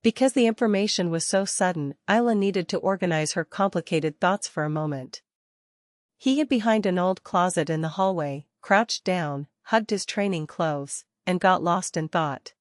Because the information was so sudden, Ayla needed to organize her complicated thoughts for a moment. He hid behind an old closet in the hallway, crouched down, hugged his training clothes, and got lost in thought.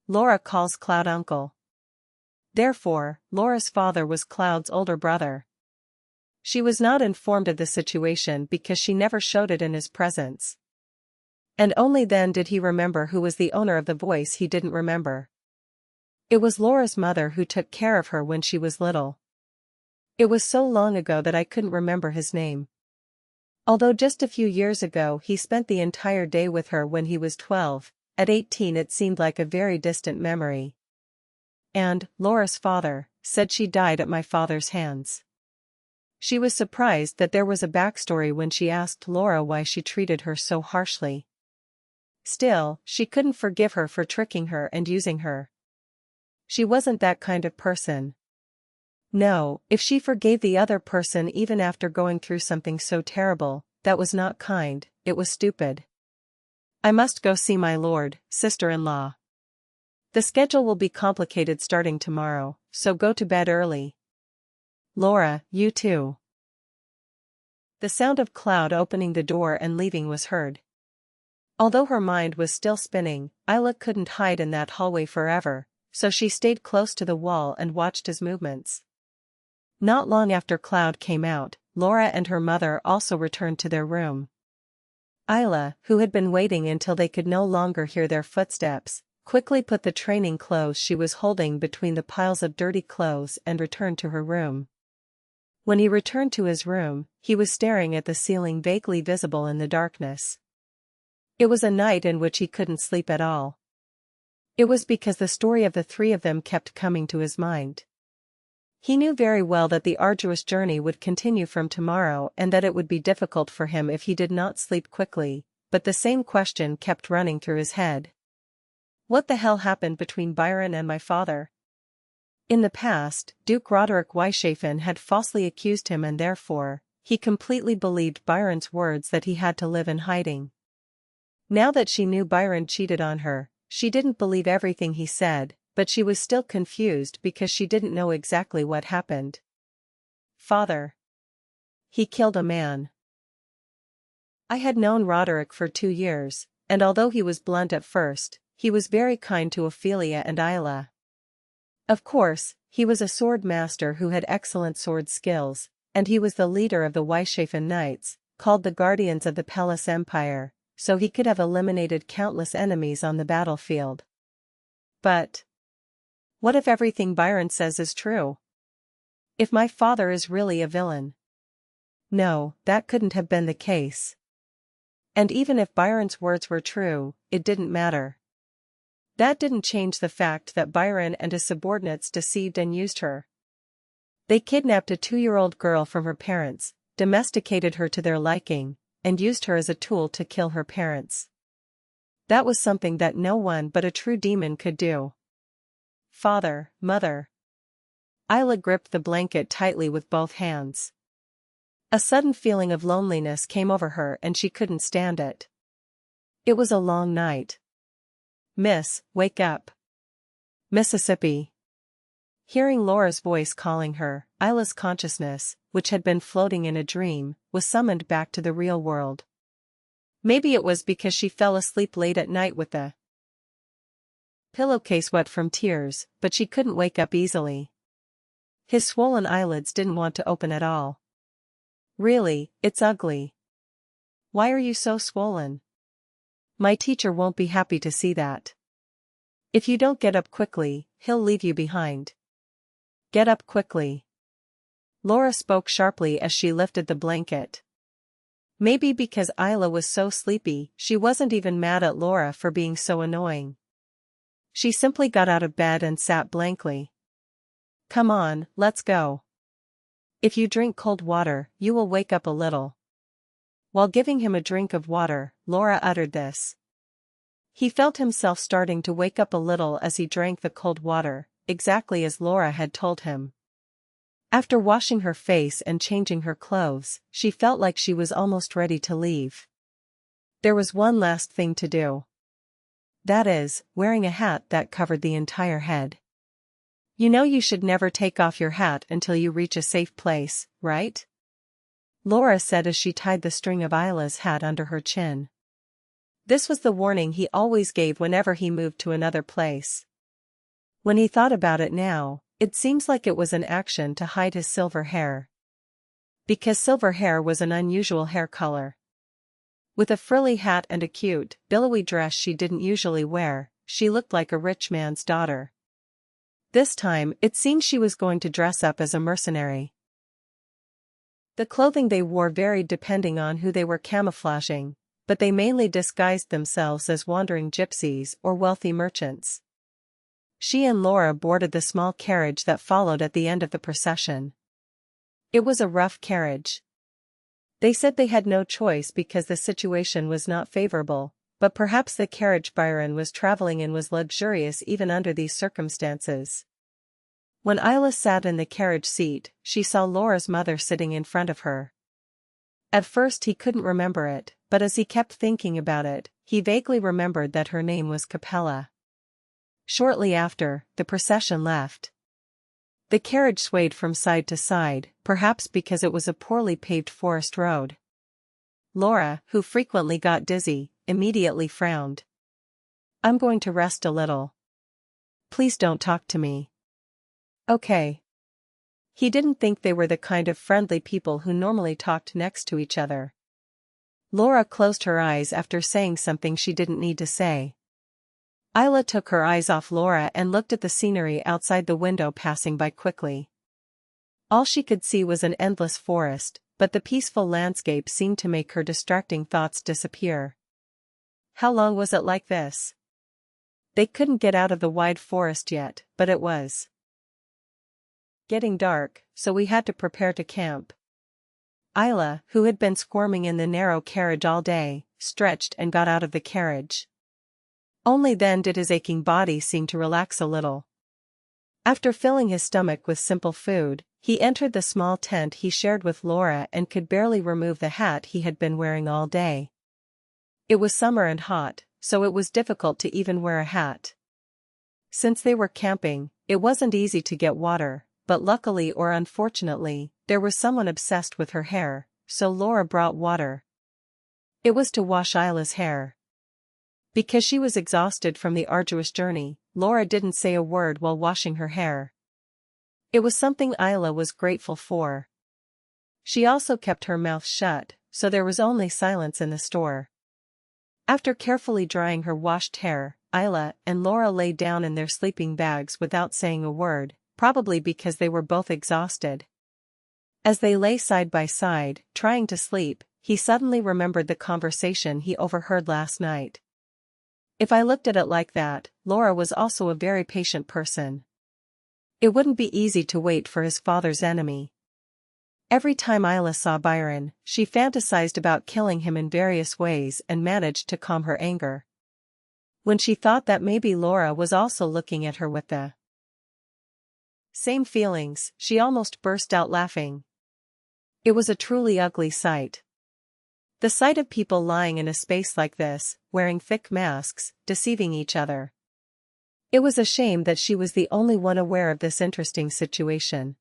Laura calls Cloud uncle. Therefore, Laura's father was Cloud's older brother. She was not informed of the situation because she never showed it in his presence. And only then did he remember who was the owner of the voice he didn't remember. It was Laura's mother who took care of her when she was little. It was so long ago that I couldn't remember his name. Although just a few years ago he spent the entire day with her when he was 12, at 18 it seemed like a very distant memory. And, Laura's father, said she died at my father's hands. She was surprised that there was a backstory when she asked Laura why she treated her so harshly. Still, she couldn't forgive her for tricking her and using her. She wasn't that kind of person. No, if she forgave the other person even after going through something so terrible, that was not kind, it was stupid. I must go see my lord, sister-in-law. The schedule will be complicated starting tomorrow, so go to bed early. Laura, you too. The sound of Cloud opening the door and leaving was heard. Although her mind was still spinning, Ayla couldn't hide in that hallway forever, so she stayed close to the wall and watched his movements. Not long after Cloud came out, Laura and her mother also returned to their room. Ayla, who had been waiting until they could no longer hear their footsteps, quickly put the training clothes she was holding between the piles of dirty clothes and returned to her room. When he returned to his room, he was staring at the ceiling vaguely visible in the darkness. It was a night in which he couldn't sleep at all. It was because the story of the three of them kept coming to his mind. He knew very well that the arduous journey would continue from tomorrow and that it would be difficult for him if he did not sleep quickly, but the same question kept running through his head. What the hell happened between Byron and my father? In the past, Duke Roderick Weishafen had falsely accused him and therefore, he completely believed Byron's words that he had to live in hiding. Now that she knew Byron cheated on her, she didn't believe everything he said, but she was still confused because she didn't know exactly what happened. Father. He killed a man. I had known Roderick for 2 years, and although he was blunt at first, he was very kind to Ophelia and Ayla. Of course, he was a sword master who had excellent sword skills, and he was the leader of the Weishafen Knights, called the Guardians of the Palace Empire, so he could have eliminated countless enemies on the battlefield. But what if everything Byron says is true? If my father is really a villain? No, that couldn't have been the case. And even if Byron's words were true, it didn't matter. That didn't change the fact that Byron and his subordinates deceived and used her. They kidnapped a 2-year-old girl from her parents, domesticated her to their liking, and used her as a tool to kill her parents. That was something that no one but a true demon could do. Father, mother. Ayla gripped the blanket tightly with both hands. A sudden feeling of loneliness came over her and she couldn't stand it. It was a long night. Miss, wake up. Mississippi. Hearing Laura's voice calling her, Ayla's consciousness, which had been floating in a dream, was summoned back to the real world. Maybe it was because she fell asleep late at night with the pillowcase wet from tears, but she couldn't wake up easily. His swollen eyelids didn't want to open at all. Really, it's ugly. Why are you so swollen? My teacher won't be happy to see that. If you don't get up quickly, he'll leave you behind. Get up quickly. Laura spoke sharply as she lifted the blanket. Maybe because Ayla was so sleepy, she wasn't even mad at Laura for being so annoying. She simply got out of bed and sat blankly. Come on, let's go. If you drink cold water, you will wake up a little. While giving him a drink of water, Laura uttered this. He felt himself starting to wake up a little as he drank the cold water, exactly as Laura had told him. After washing her face and changing her clothes, she felt like she was almost ready to leave. There was one last thing to do. That is, wearing a hat that covered the entire head. You know you should never take off your hat until you reach a safe place, right? Laura said as she tied the string of Ayla's hat under her chin. This was the warning he always gave whenever he moved to another place. When he thought about it now, it seems like it was an action to hide his silver hair. Because silver hair was an unusual hair color. With a frilly hat and a cute, billowy dress she didn't usually wear, she looked like a rich man's daughter. This time, it seemed she was going to dress up as a mercenary. The clothing they wore varied depending on who they were camouflaging, but they mainly disguised themselves as wandering gypsies or wealthy merchants. She and Laura boarded the small carriage that followed at the end of the procession. It was a rough carriage. They said they had no choice because the situation was not favorable, but perhaps the carriage Byron was traveling in was luxurious even under these circumstances. When Ayla sat in the carriage seat, she saw Laura's mother sitting in front of her. At first he couldn't remember it, but as he kept thinking about it, he vaguely remembered that her name was Capella. Shortly after, the procession left. The carriage swayed from side to side, perhaps because it was a poorly paved forest road. Laura, who frequently got dizzy, immediately frowned. "I'm going to rest a little. Please don't talk to me." "Okay." He didn't think they were the kind of friendly people who normally talked next to each other. Laura closed her eyes after saying something she didn't need to say. Ayla took her eyes off Laura and looked at the scenery outside the window passing by quickly. All she could see was an endless forest, but the peaceful landscape seemed to make her distracting thoughts disappear. How long was it like this? They couldn't get out of the wide forest yet, but it was getting dark, so we had to prepare to camp. Ayla, who had been squirming in the narrow carriage all day, stretched and got out of the carriage. Only then did his aching body seem to relax a little. After filling his stomach with simple food, he entered the small tent he shared with Laura and could barely remove the hat he had been wearing all day. It was summer and hot, so it was difficult to even wear a hat. Since they were camping, it wasn't easy to get water, but luckily or unfortunately, there was someone obsessed with her hair, so Laura brought water. It was to wash Ayla's hair. Because she was exhausted from the arduous journey, Laura didn't say a word while washing her hair. It was something Ayla was grateful for. She also kept her mouth shut, so there was only silence in the store. After carefully drying her washed hair, Ayla and Laura lay down in their sleeping bags without saying a word, probably because they were both exhausted. As they lay side by side, trying to sleep, he suddenly remembered the conversation he overheard last night. If I looked at it like that, Laura was also a very patient person. It wouldn't be easy to wait for his father's enemy. Every time Ayla saw Byron, she fantasized about killing him in various ways and managed to calm her anger. When she thought that maybe Laura was also looking at her with the same feelings, she almost burst out laughing. It was a truly ugly sight. The sight of people lying in a space like this, wearing thick masks, deceiving each other. It was a shame that she was the only one aware of this interesting situation.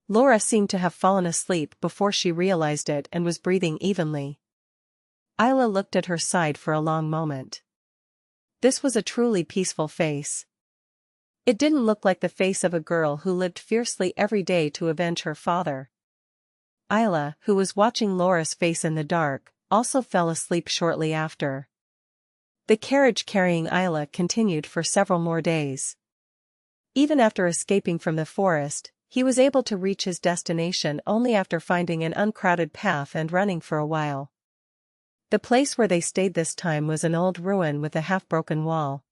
Laura seemed to have fallen asleep before she realized it and was breathing evenly. Ayla looked at her side for a long moment. This was a truly peaceful face. It didn't look like the face of a girl who lived fiercely every day to avenge her father. Ayla, who was watching Laura's face in the dark, also fell asleep shortly after. The carriage carrying Ayla continued for several more days. Even after escaping from the forest, he was able to reach his destination only after finding an uncrowded path and running for a while. The place where they stayed this time was an old ruin with a half-broken wall.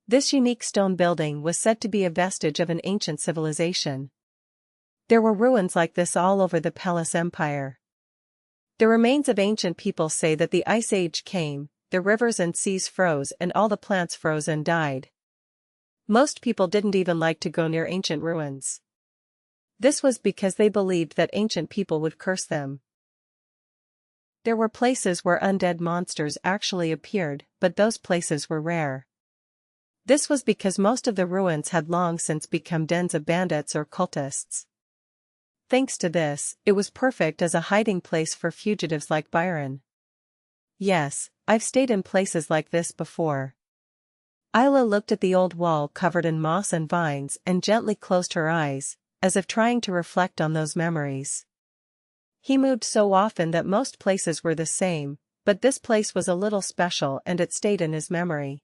This unique stone building was said to be a vestige of an ancient civilization. There were ruins like this all over the Palace Empire. The remains of ancient people say that the Ice Age came, the rivers and seas froze and all the plants froze and died. Most people didn't even like to go near ancient ruins. This was because they believed that ancient people would curse them. There were places where undead monsters actually appeared, but those places were rare. This was because most of the ruins had long since become dens of bandits or cultists. Thanks to this, it was perfect as a hiding place for fugitives like Byron. Yes, I've stayed in places like this before. Ayla looked at the old wall covered in moss and vines and gently closed her eyes, as if trying to reflect on those memories. He moved so often that most places were the same, but this place was a little special and it stayed in his memory.